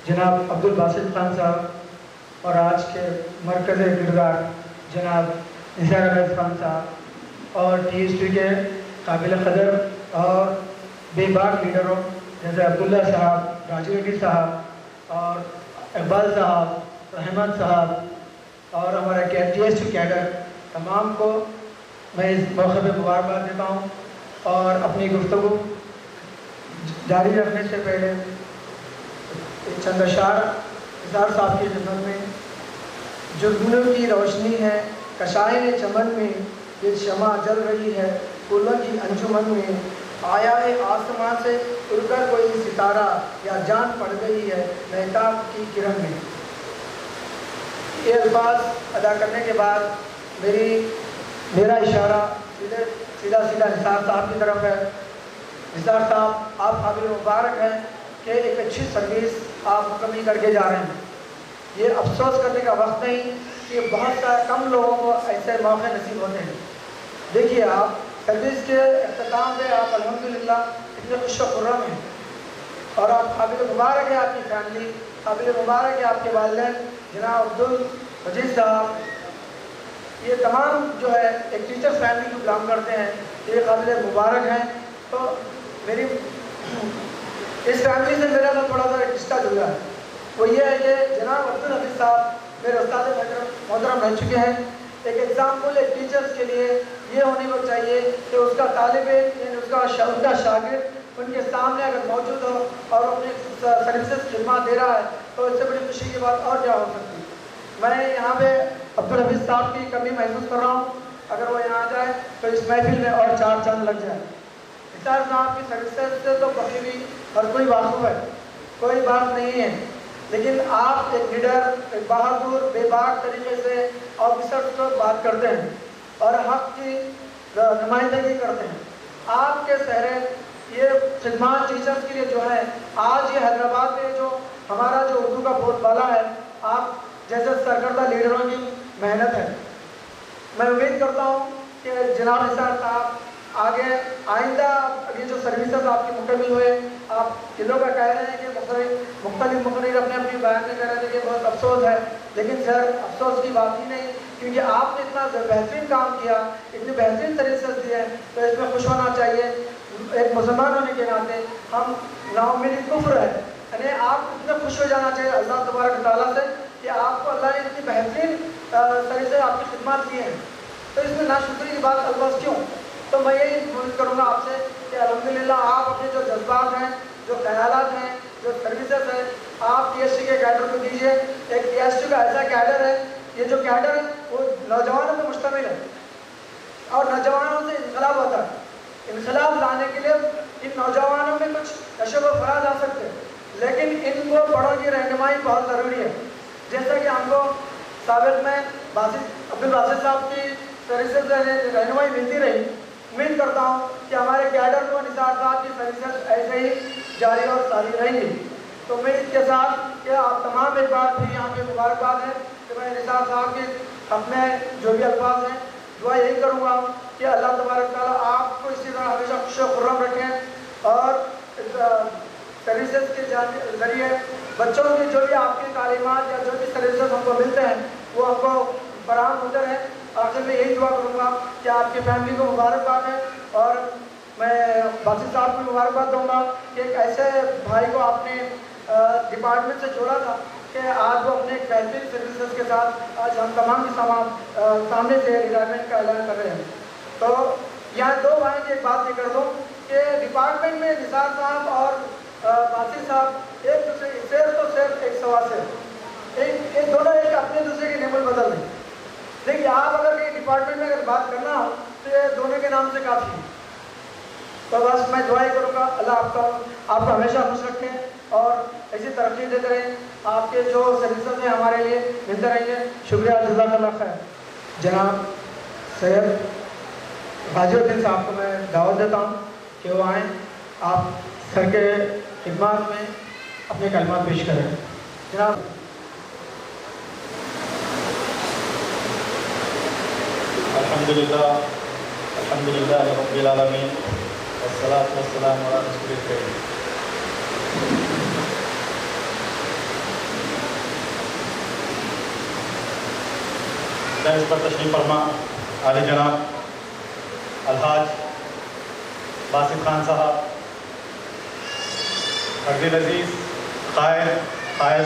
جناب عبدالباسط خان صاحب اور آج کے مرکز کردار جناب نثار احمد خان صاحب اور ٹی ایس ٹی کے قابل قدر اور بے باک لیڈروں جیسے عبداللہ صاحب، راجو ریڈی صاحب اور اقبال صاحب، رحمت صاحب اور ہمارا ٹی ایس ٹی کیڈر، تمام کو میں اس موقع پہ مبارکباد دیتا ہوں. اور اپنی گفتگو جاری رکھنے سے پہلے چند اشعار نثار صاحب کی خدمت میں. جو گلوں کی روشنی ہے کشائے چمن میں، یہ شمع جل رہی ہے پھولوں کی انجمن میں. آیا ہے آسمان سے اڑ کر کوئی ستارہ، یا جان پڑ گئی ہے مہتاب کی کرن میں. یہ الفاظ ادا کرنے کے بعد میرا اشارہ سیدھا نثار صاحب کی طرف ہے. نثار صاحب آپ قابل مبارک ہیں کہ ایک اچھی سروس آپ مکمل کر کے جا رہے ہیں. یہ افسوس کرنے کا وقت نہیں کہ بہت سارے کم لوگوں کو ایسے موقع نصیب ہوتے ہیں. دیکھیے آپ سروس کے اختتام پہ آپ الحمدللہ اتنے خوش و خرم ہیں اور آپ قابل مبارک ہے. آپ کی فیملی قابل مبارک ہے، آپ کے والدین جناب عبدالمجید صاحب، یہ تمام جو ہے ایک ٹیچر فیملی کو بلانگ کرتے ہیں، یہ قابل مبارک ہیں. تو میری اس فیملی سے میرا تو تھوڑا سا رشتہ جڑا ہے، وہ یہ ہے کہ جناب عبدالحفیظ صاحب मेरे उस्ताद मोहतरम रह चुके हैं। एक एग्जाम्पल एक टीचर्स के लिए ये होनी को चाहिए कि उसका तालिब यानी उनका शागिर्द उनके सामने अगर मौजूद हो और अपनी सर्विसेज खिदमत दे रहा है तो इससे बड़ी खुशी की बात और क्या हो सकती है। मैं यहाँ पे अब्दुल हफीज़ साहब की कमी महसूस कर रहा हूँ, अगर वो यहाँ आ जाए तो इस महफिल में और 4 चांद लग जाए। निसार साहब की सर्विसेज से तो बखूबी हर कोई वाक़िफ़ है, कोई बात नहीं है, लेकिन आप एक लीडर, एक बहादुर बेबाक तरीके से ऑफिसर्स को बात करते हैं और हक़ की नुमाइंदगी करते हैं। आपके सहरे ये खिदमत टीचर्स के लिए जो है, आज ये हैदराबाद में जो हमारा जो उर्दू का बोलबाला है, आप जैसे सरकर्दा लीडरों की मेहनत है। मैं उम्मीद करता हूँ कि जनाब निसार साहब आगे आइंदा ये जो सर्विसेज आपकी मुकम्मल हुए, आप किलों का कह रहे हैं कि मुख्तलिफ मुकर्रिर अपने अपनी बयान में कह रहे थे कि बहुत अफसोस है, लेकिन सर अफसोस की बात ही नहीं, क्योंकि आपने इतना बेहतरीन काम किया, इतनी बेहतरीन सर्विसेज दी है, तो इसमें खुश होना चाहिए। एक मुसलमान होने के नाते हम नाउमीद कुफ्र है, यानी आप इतना खुश हो जाना चाहिए अल्लाह तबारक तआला से कि आपको अल्लाह ने इतनी बेहतरीन सर्विसेज आपकी खिदमत की है, तो इसमें नाशुक्री की बात अल्फाज क्यों। तो मैं यही उम्मीद करूँगा आपसे कि अल्हम्दुलिल्लाह आप अपने जो जज्बात हैं, जो ख्यालात हैं, जो सर्विसेज हैं, आप TST के कैडर को दीजिए। एक TST का ऐसा कैडर है, ये जो कैडर है वो नौजवानों पर मुश्तमिल है और नौजवानों से इनकलाब होता है। इनकलाब लाने के लिए इन नौजवानों में कुछ नशो व फराज आ सकते हैं, लेकिन इनको बड़ों की रहनुमाई बहुत ज़रूरी है। जैसा कि हमको साबिक़ में अब्दुल बासित साहब की सर्विसेज रहनुमाई मिलती रही, उम्मीद करता हूँ कि हमारे कैडर को निसार साहब की सर्विसेज ऐसे ही जारी और सारी रहेंगी। तो मैं इसके साथ कि आप तमाम एक बार फिर यहाँ पे मुबारकबाद है कि मैं निसार साहब के अपने जो भी अल्फाज हैं दुआ यही करूँगा कि अल्लाह तबारक तआला आपको इसी तरह हमेशा खुश खुर्रम रखें और सर्विसेज के ज़रिए बच्चों की जो भी आपकी तालीमात या जो भी सर्विसेज हमको मिलते हैं वो हमको फराहम होते रहें। आखिर में यही दुआ करूँगा कि आपकी फैमिली को मुबारकबाद है और मैं बासित साहब को मुबारकबाद दूँगा कि एक ऐसे भाई को आपने डिपार्टमेंट से जोड़ा था कि आज वो अपने एक बेहतरीन सर्विसेज के साथ आज हम तमाम के सामने से रिटायरमेंट का ऐलान कर रहे हैं। तो यहाँ 2 भाई की एक बात ये कर दूँ कि डिपार्टमेंट में निसार साहब और बासित साहब एक दूसरे सिर्फ एक सवा से एक दोनों एक अपने दूसरे के नेमल बदल रहे। देखिए आप अगर कहीं डिपार्टमेंट में अगर बात करना हो तो ये दोनों के नाम से काफ़ी है। तो बस मैं दुआई करूँगा अल्लाह आपको हमेशा खुश रखें और ऐसी तरक्की देते रहें। आपके जो सर्विसेज हैं हमारे लिए मिलते रहेंगे। शुक्रिया, जज़ाकल्लाह खैर। जनाब सैयद गाजीउद्दीन साहब को मैं दावत देता हूँ कि वो आएँ, आप सर के खिदमत में अपने कलमात पेश करें। जनाब अल्हम्दुलिल्लाह रब्बिल आलमीन वस्सलातु वस्सलामु अला रसूलिल करीम। इस पर तशरीफ़ फरमा आले जनाब अलहाज बासित खान साहब, अब्दुल अजीज़ कायद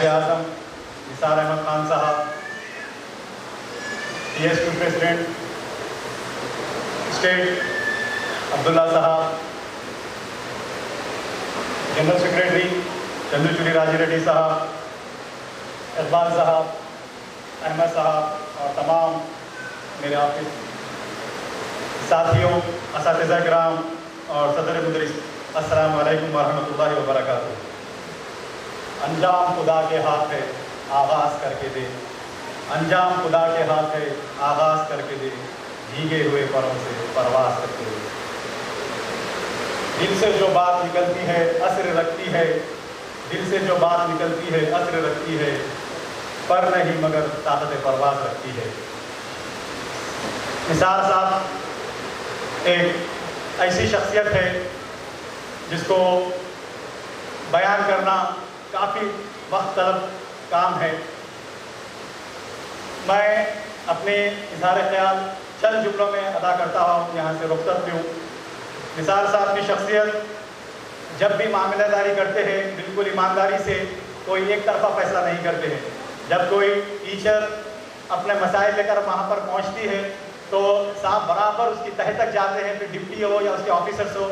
आज़म निसार अहमद खान साहब, TST प्रेसिडेंट स्टेट अब्दुल्ला साहब, जनरल सेक्रेटरी चंद्रचूड़ी राजी रेड्डी साहब, इकबाल साहब, अहमद साहब और तमाम मेरे ऑफिस साथियों, असातिज़ा किराम और सदर मुदरिस, अस्सलामु अलैकुम वरहमतुल्लाहि वबरकातुहू। अंजाम खुदा के हाथ है, आगाज़ करके दे, अंजाम खुदा के हाथ है, आगाज़ करके दे, भीगे हुए परों से परवास करते हुए। दिल से जो बात निकलती है असर रखती है, दिल से जो बात निकलती है असर रखती है, पर नहीं मगर ताकत परवास रखती है। निसार साहब एक ऐसी शख्सियत है जिसको बयान करना काफ़ी वक्त तलब काम है। मैं अपने इज़हार ख्याल चंद जुमलों में अदा करता हूँ, यहाँ से रुख़्सत लूँ। निसार साहब की शख्सियत जब भी मामलादारी करते हैं बिल्कुल ईमानदारी से, कोई एक तरफ़ा फैसला नहीं करते हैं। जब कोई टीचर अपने मसाइल लेकर वहाँ पर पहुँचती है तो साहब बराबर उसकी तह तक जाते हैं, फिर डिप्टी हो या उसके ऑफिसर्स हो,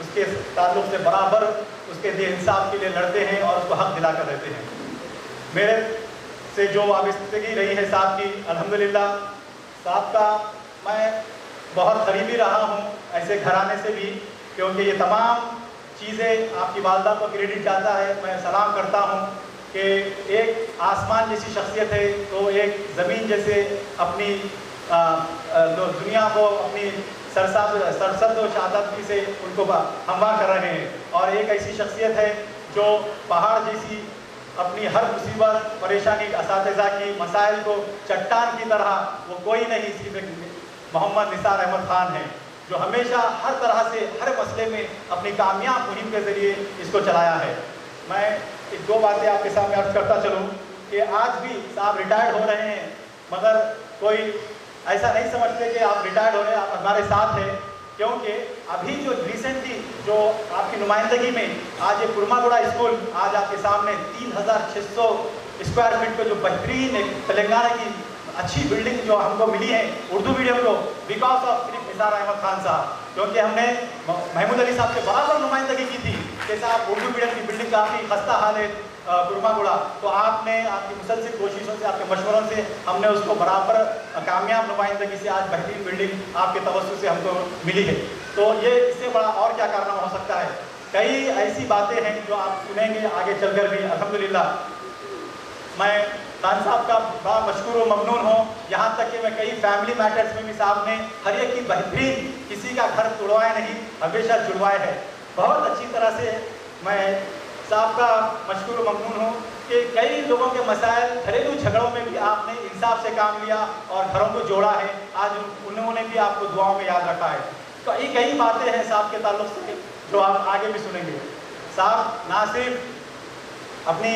उसके ताल्लुक से बराबर उसके इंसाफ के लिए लड़ते हैं और उसको हक दिला कर रहते हैं। मेरे से जो वाबस्तगी रही है साहब की, अल्हम्दुलिल्लाह साहब का मैं बहुत करीबी रहा हूँ ऐसे घराने से भी, क्योंकि ये तमाम चीज़ें आपकी वालदा को क्रेडिट जाता है। मैं सलाम करता हूँ कि एक आसमान जैसी शख्सियत है तो एक ज़मीन जैसे अपनी दुनिया को अपनी सरसद व शादाबी से उनको हमवार कर रहे हैं, और एक ऐसी शख्सियत है जो पहाड़ जैसी अपनी हर मुसीबत परेशानी असातिज़ा की मसाइल को चट्टान की तरह, वो कोई नहीं सिर्फ मोहम्मद निसार अहमद ख़ान है जो हमेशा हर तरह से हर मसले में अपनी कामयाब मुहिम के ज़रिए इसको चलाया है। मैं एक दो बातें आपके सामने अर्ज करता चलूँ कि आज भी साहब रिटायर्ड हो रहे हैं, मगर कोई ऐसा नहीं समझते कि आप रिटायर्ड हो रहे हैं, आप हमारे साथ हैं, क्योंकि अभी जो रिसेंटली जो आपकी नुमाइंदगी में आज ये कुर्मागुड़ा स्कूल आज आपके सामने 3600 स्क्वायर फीट पे जो बेहतरीन एक तेलंगाना की अच्छी बिल्डिंग जो हमको मिली है उर्दू मीडियम को, बिकॉज ऑफ सिर्फ निसार अहमद खान साहब, क्योंकि हमने महमूद अली साहब के बराबर नुमाइंदगी की थी कि साहब उर्दू मीडियम की बिल्डिंग काफ़ी खस्ता हाल है कुर्मागुड़ा, तो आपने आपकी मुसलसिल कोशिशों से आपके मशवरों से हमने उसको बराबर कामयाब नुमाइंदगी से आज बेहतरीन बिल्डिंग आपके तवज्जो से हमको मिली है। तो ये इससे बड़ा और क्या कारनामा हो सकता है। कई ऐसी बातें हैं जो आप सुनेंगे आगे चलकर भी। अल्हम्दुलिल्लाह मैं खान साहब का बड़ा मशकूर व ममनून हूँ, यहाँ तक कि मैं कई फैमिली मैटर्स में भी साहब ने हर एक की बेहतरीन, किसी का घर तोड़वाए नहीं, हमेशा जुड़वाए है। बहुत अच्छी तरह से मैं साहब का मशकूर व ममनून हूँ कि कई लोगों के मसाइल घरेलू झगड़ों में भी आपने इंसाफ से काम लिया और घरों को जोड़ा है, आज उन्होंने भी आपको दुआओं में याद रखा है। तो ये कई बातें हैं साहब के ताल्लुक से जो आप आगे भी सुनेंगे। साहब ना सिर्फ अपनी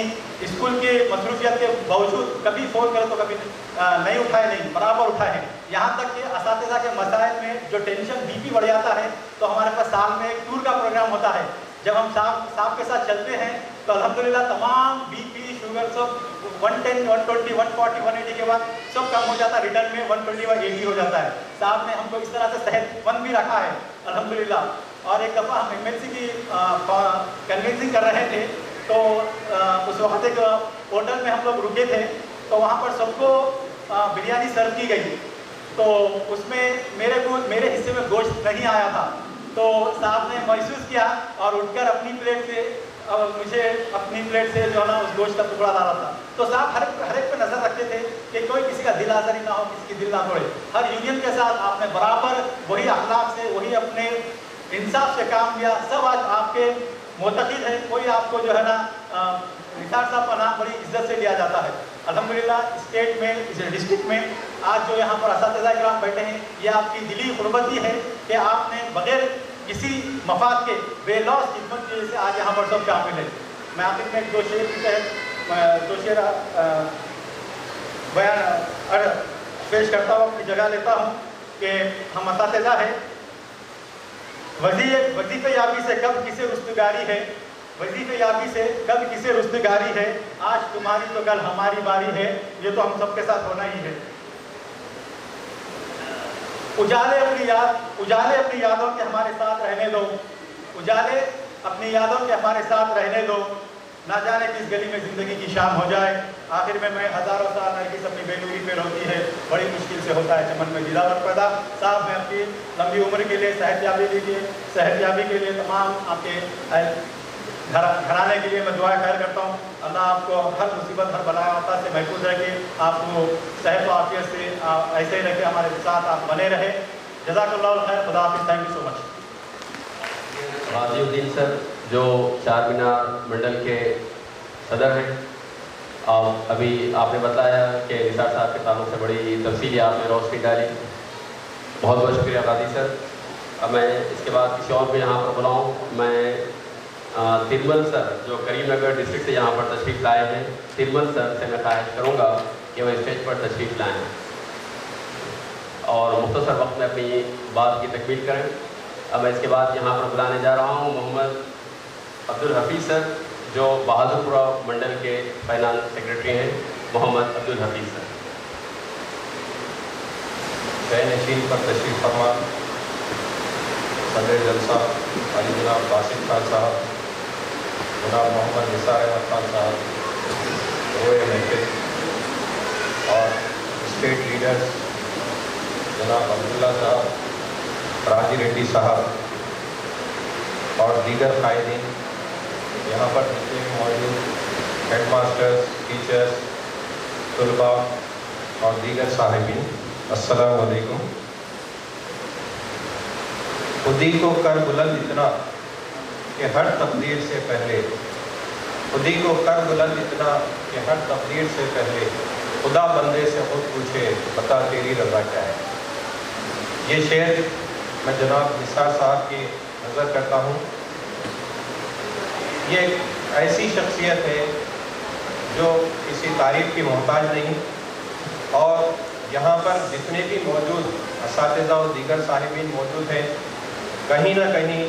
स्कूल के मसरूफियत के बावजूद कभी फ़ोन करें तो कभी नहीं उठाए, नहीं बराबर उठाए हैं। यहाँ तक कि असातिज़ा के मसाइल में जो टेंशन बीपी बढ़ जाता है तो हमारे पास साल में एक टूर का प्रोग्राम होता है। जब हम साहब के साथ चलते हैं तो अल्हम्दुलिल्लाह तमाम बीपी शुगर सब 110, 120, 140, 180 के बाद सब कम हो जाता है, रिटर्न में 120 व 80 हो जाता है। साहब ने हमको इस तरह से सेहतमंद भी रखा है अल्हम्दुलिल्लाह। और एक दफ़ा हम MLC की कन्विंसिंग कर रहे थे तो उस वक्त एक होटल में हम लोग रुके थे, तो वहाँ पर सबको बिरयानी सर्व की गई, तो उसमें मेरे हिस्से में गोश्त नहीं आया था। तो साहब ने महसूस किया और उठकर अपनी प्लेट से मुझे अपनी प्लेट से जो है ना उस गोश्त का टुकड़ा डाला था। तो साहब हर एक पे नज़र रखते थे कि कोई किसी का दिल आज़ारी ना हो, किसी की दिल ना तोड़े। हर यूनियन के साथ आपने बराबर वही अखलाक से, वही अपने इंसाफ से काम लिया। सब आज आपके मोतक़िद है, कोई आपको जो है ना निसार साहब का नाम बड़ी इज्जत से लिया जाता है। अल्हम्दुलिल्लाह स्टेट में, इस डिस्ट्रिक्ट में आज जो यहाँ पर असातिज़ा किराम बैठे हैं, ये आपकी दिली क़ुर्बती है कि आपने बग़ैर किसी मफाद के बेलौस खिदमत की वजह से आज यहाँ पर सब शामिल है। मैं आखिर में दो शेर की तहत दो शेर बयान पेश करता हूँ, अपनी जगह लेता हूँ कि हम असातिज़ा है। वजीफ़े याबी से कब किसे रुस्तगारी है, वजीफ़े याबी से कब किसे रुस्तगारी है, आज तुम्हारी तो कल हमारी बारी है, ये तो हम सबके साथ होना ही है। उजाले अपनी यादों के हमारे साथ रहने दो, उजाले अपनी यादों के हमारे साथ रहने दो, ना जाने किस गली में ज़िंदगी की शाम हो जाए। आखिर में मैं हज़ारों साल नरगिस अपनी बेनूरी पे रोती है, बड़ी मुश्किल से होता है चमन में दिलावत पैदा। साहब मैं अपनी लंबी उम्र के लिए सेहतयाबी के लिए तमाम आपके घराने के लिए मैं दुआ खैर करता हूँ। अल्लाह आपको हर मुसीबत, हर बला आता से महफूज रखे, आपको सेहत व आफियत से ऐसे ही रखे, हमारे साथ आप बने रहे। जज़ाकल्लाहु खैर, खुदा हाफ़िज़, thank you so much. Ghaziuddin sir जो चार मीनार मंडल के सदर हैं, अभी आपने बताया कि निसार साहब के ताल्लुक़ से बड़ी तफसीली आपने रोशनी डाली, बहुत बहुत शुक्रिया गाज़ी सर। अब मैं इसके बाद किसी और को यहाँ पर बुलाऊँ। मैं तिरमल सर जो करीमनगर डिस्ट्रिक्ट से यहाँ पर तशरीफ़ लाए हैं, तिरमल सर से मैं ख्वाहिश करूँगा कि वह स्टेज पर तशरीफ़ लाएँ और मुख्तसर वक्त में अपनी बात की तकमील करें। अब मैं इसके बाद यहाँ पर बुलाने जा रहा हूँ मोहम्मद अब्दुल हफीज़ सर जो बहादुरपुरा मंडल के फाइनेंस सेक्रेटरी हैं। मोहम्मद अब्दुल हफीज़ सर। नशीन पर तशरीफ़ फरमा सदर जलसा अली जनाब बासित खान साहब, जनाब मोहम्मद निसार अहमद खान साहब, रोए महफिल और स्टेट लीडर्स जनाब अब्दुल्ला साहब, राजी रेड्डी साहब और दीगर कायदीन, यहाँ पर जितने भी मौजूद हेड मास्टर्स, टीचर्स, तलबा और दीगर साहिबीन, अस्सलाम वालेकुम। खुदी को कर बुलंद इतना कि हर तकदीर से पहले, खुदी को कर बुलंद इतना कि हर तकदीर से पहले खुदा बंदे से खुद पूछे बता तेरी रज़ा क्या है। ये शेर मैं जनाब निसार साहब की नज़र करता हूँ। ये एक ऐसी शख्सियत है जो किसी तारीफ़ की मोहताज नहीं, और यहाँ पर जितने भी मौजूद असातिज़ा और दीगर साहिबीन मौजूद हैं, कहीं ना कहीं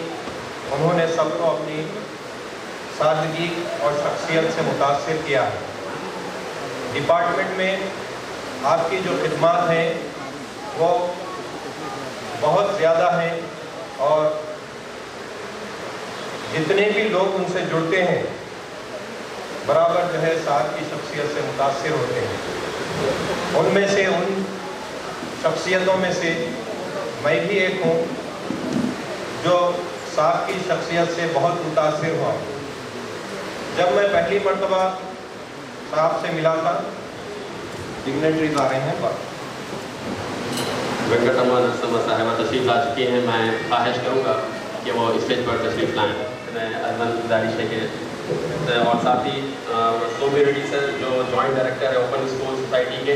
उन्होंने सबको अपनी सादगी और शख्सियत से मुतासिर किया है। डिपार्टमेंट में आपकी जो खिदमात हैं वो बहुत ज़्यादा हैं, और जितने भी लोग उनसे जुड़ते हैं बराबर जो है साहब की शख्सियत से मुतासिर होते हैं। उनमें से, उन शख्सियतों में से मैं भी एक हूँ जो साहब की शख्सियत से बहुत मुतासिर हुआ। जब मैं पहली मरतबा साहब से मिला था, डिग्नेटरीज आ रहे हैं बात, वेंकटरमन नरसम्मा साहिबा तशरीफ़ ला चुकी हैं। मैं ख्वाहिश करूँगा कि वो स्टेज पर तशरीफ़ लाएँ। मैं अजमन गुजारिश है कि और साथ ही सोमी रेड्डी सर जो जॉइंट डायरेक्टर है ओपन स्कूल सोसाइटी के,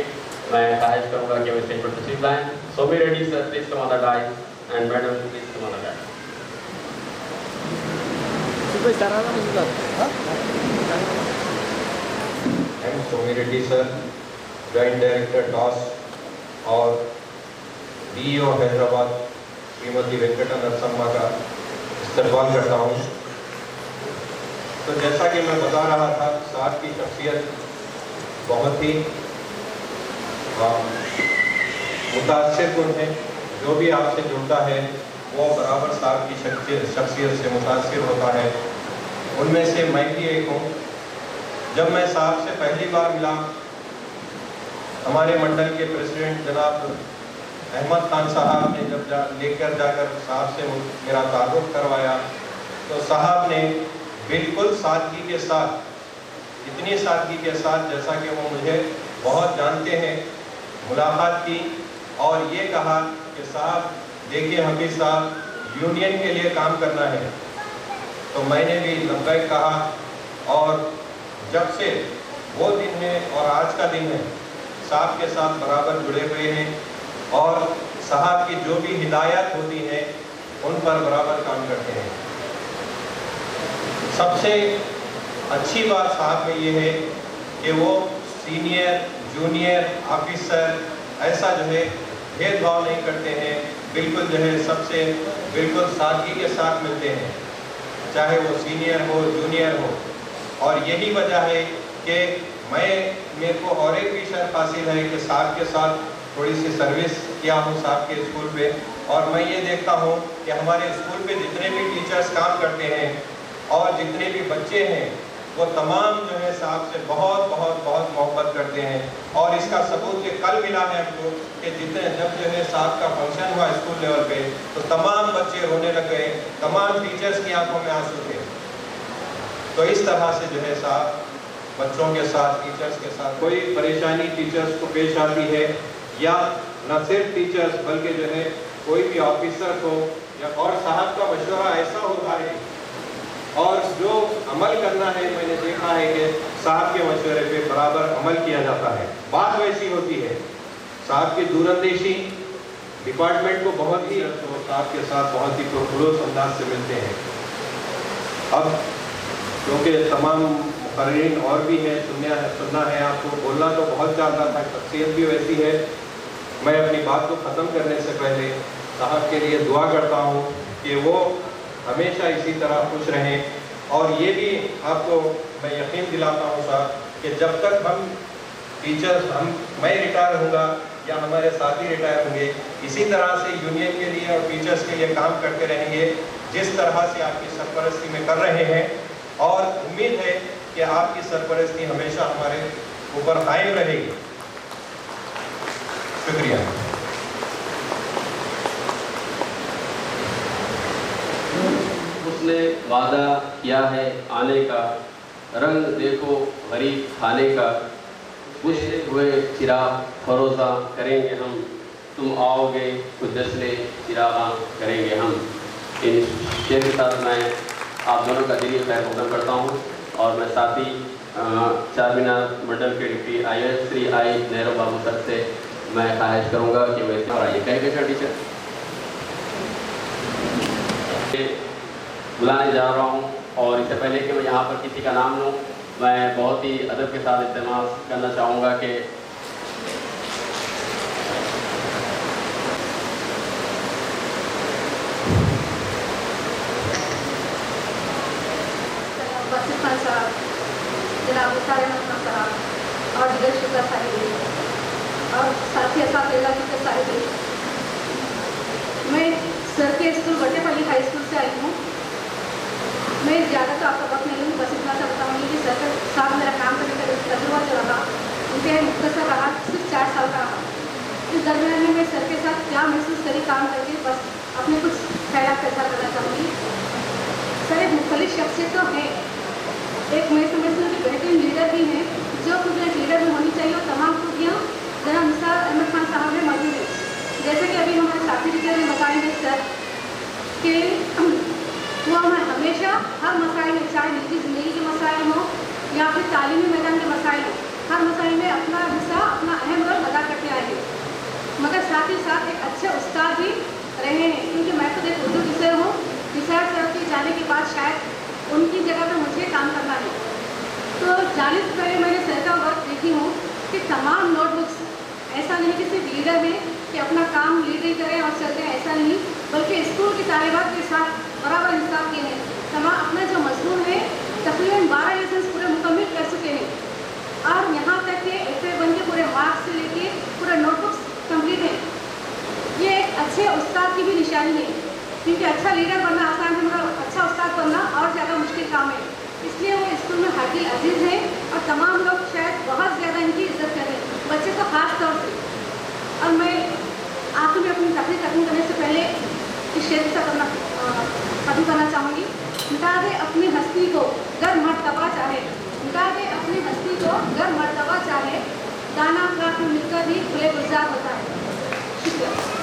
मैं ख्वाहिश करूँगा कि वो स्टेज पर तशरीफ़ लाएँ। Somi Reddy sir please come on the dais and madam please come on the dais. Somi Reddy sir, joint director TOSS और DEO हैदराबाद श्रीमती वेंकटा नरसम्मा का इस्तकबाल करता हूँ। तो जैसा कि मैं बता रहा था, साहब की शख्सियत बहुत ही मुतासिरकुन है। जो भी आपसे जुड़ता है वो बराबर साहब की शख्सियत से मुतासिर होता है। उनमें से मैं भी एक हूँ। जब मैं साहब से पहली बार मिला, हमारे मंडल के प्रेसिडेंट जनाब अहमद खान साहब ने जब लेकर जाकर साहब से मेरा ताल्लुक़ करवाया, तो साहब ने बिल्कुल सादगी के साथ, इतनी सादगी के साथ जैसा कि वो मुझे बहुत जानते हैं, मुलाकात की और ये कहा कि साहब देखिए हफीज़ साहब, यूनियन के लिए काम करना है। तो मैंने भी लब्बैक कहा, और जब से वो दिन है और आज का दिन है, साहब के साथ बराबर जुड़े हुए हैं, और साहब की जो भी हिदायत होती है उन पर बराबर काम करते हैं। सबसे अच्छी बात साहब में ये है कि वो सीनियर जूनियर ऑफिसर ऐसा जो है भेदभाव नहीं करते हैं, बिल्कुल जो है सबसे बिल्कुल सादगी के साथ मिलते हैं, चाहे वो सीनियर हो जूनियर हो। और यही वजह है कि मेरे को और एक भी शर्फ हासिल है कि साहब के साथ थोड़ी सी सर्विस किया हूँ साहब के स्कूल पे, और मैं ये देखता हूँ कि हमारे स्कूल पे जितने भी टीचर्स काम करते हैं और जितने भी बच्चे हैं वो तमाम जो है साहब से बहुत बहुत बहुत मोहब्बत करते हैं। और इसका सबूत ये कल मिला है हमको कि जितने जब जो है साहब का फंक्शन हुआ स्कूल लेवल पे, तो तमाम बच्चे रोने लग गए, तमाम टीचर्स की आंखों में आंसू थे। तो इस तरह से जो है साहब बच्चों के साथ, टीचर्स के साथ कोई परेशानी टीचर्स को पेश आती है, या न सिर्फ टीचर्स बल्कि जो है कोई भी ऑफिसर हो, या और साहब का मशवरा ऐसा होता है और जो अमल करना है, मैंने देखा है कि साहब के मशवरे पे बराबर अमल किया जाता है। बात वैसी होती है, साहब की दूरंदेशी डिपार्टमेंट को बहुत ही साहब के साथ बहुत ही पुरखुलूस अंदाज से मिलते हैं। अब क्योंकि तमाम मुकर्रीन और भी हैं, सुनना है आपको, बोलना तो बहुत ज़्यादा था, शख्सियत भी वैसी है। मैं अपनी बात को ख़त्म करने से पहले साहब के लिए दुआ करता हूँ कि वो हमेशा इसी तरह खुश रहें, और ये भी आपको मैं यकीन दिलाता हूँ साहब कि जब तक हम टीचर्स मैं रिटायर होऊंगा या हमारे साथी रिटायर होंगे, इसी तरह से यूनियन के लिए और टीचर्स के लिए काम करते रहेंगे जिस तरह से आपकी सरपरस्ती में कर रहे हैं, और उम्मीद है कि आपकी सरपरस्ती हमेशा हमारे ऊपर कायम रहेगी। शुक्रिया। उसने वादा किया है आने का, रंग देखो गरीब खाने का, बुझे हुए चिराग फरोज़ा करेंगे हम, तुम आओगे तो जश्न चिरागा करेंगे हम। इन शेर के साथ मैं आप दोनों का दिली खैर मकदम करता हूँ, और मैं साथ ही चार मीनार मंडल के डिप्टी IAS श्री आई नेहरू बाबू सर से मैं ख्वाहिश करूँगा कि वैसे और आइए कहेंगे टीचर बुलाने जा रहा हूँ। और इससे पहले कि मैं यहाँ पर किसी का नाम लूँ, मैं बहुत ही अदब के साथ इस्तेमाल करना चाहूँगा कि बासित खान साहब, जनाब सारे खान साहब और दिगर शुक्र साहिब और साथी असातिज़ा के साहिब, मैं सर के स्कूल बटेपल्ली हाई स्कूल से आई हूँ। मैं ज़्यादा तो आपका वक्त नहीं हूँ, बस इतना चाहता हूँ कि सर के साथ मेरा काम करने का तजुर्बा जो रहा उनके मुख्तसर रहा, सिर्फ 4 साल का रहा। इस दरमियान में मैं सर के साथ क्या महसूस करी काम करके, बस अपने कुछ ख्याल पैसा करना चाहूँगी। सर एक मुख्तलिफ शख्सियत तो है, एक मैं समझती हूँ कि बेहतरीन लीडर भी हैं, जो खुद लीडर में होनी चाहिए और तमाम खूबियाँ जनाब निसार अहमद खान साहब में मौजूद है। जैसे कि अभी हमारे साथी टीचर ने बताया है सर कि वो हमें हमेशा हर मसाइल में, चाहे निजी ज़िंदगी के मसाइल हों या फिर तालीमी मैदान के मसाइल हों, हर मसाइल में अपना हिस्सा, अपना अहम रोल अदा करते आए हैं। मगर साथ ही साथ एक अच्छे उस्ताद भी रहे हैं, क्योंकि मैं खुद एक उर्दू टीचर हूँ। रिसर्च सर के जाने के बाद शायद उनकी जगह पर मुझे काम करना है। तो जाने से पहले मैंने सर का वर्क देखी हूँ कि तमाम नोटबुक्स, ऐसा नहीं कि सिर्फ लीडर है कि अपना काम लीडर करें और चलते हैं, ऐसा नहीं, बल्कि स्कूल की तालिबात के साथ बराबर हिसाब किए हैं। तमाम अपना जो मजमून है तकरीबन 12 लेसन्स पूरे मुकम्मल कर चुके हैं, और यहाँ तक कि FA1 के पूरे मार्क्स से लेके पूरा नोटबुक्स कंप्लीट है। ये एक अच्छे उस्ताद की भी निशानी है, क्योंकि अच्छा लीडर बनना आसान है मगर अच्छा उस्ताद बनना और ज़्यादा मुश्किल काम है। इसलिए वो स्कूल में हादिल अजीज़ है और तमाम लोग शायद बहुत ज़्यादा इनकी इज्जत करें, बच्चे तो ख़ास तौर से। और मैं आखिर में अपनी तकरीर खत्म करने से पहले इस शेर से खत्म करना चाहूँगी। मिटा दे अपनी हस्ती को गर मर्तबा चाहे, मिटा दे अपनी हस्ती को गर मर्तबा चाहे, दाना का मिलकर ही खुले गुलजार होता है। शुक्रिया।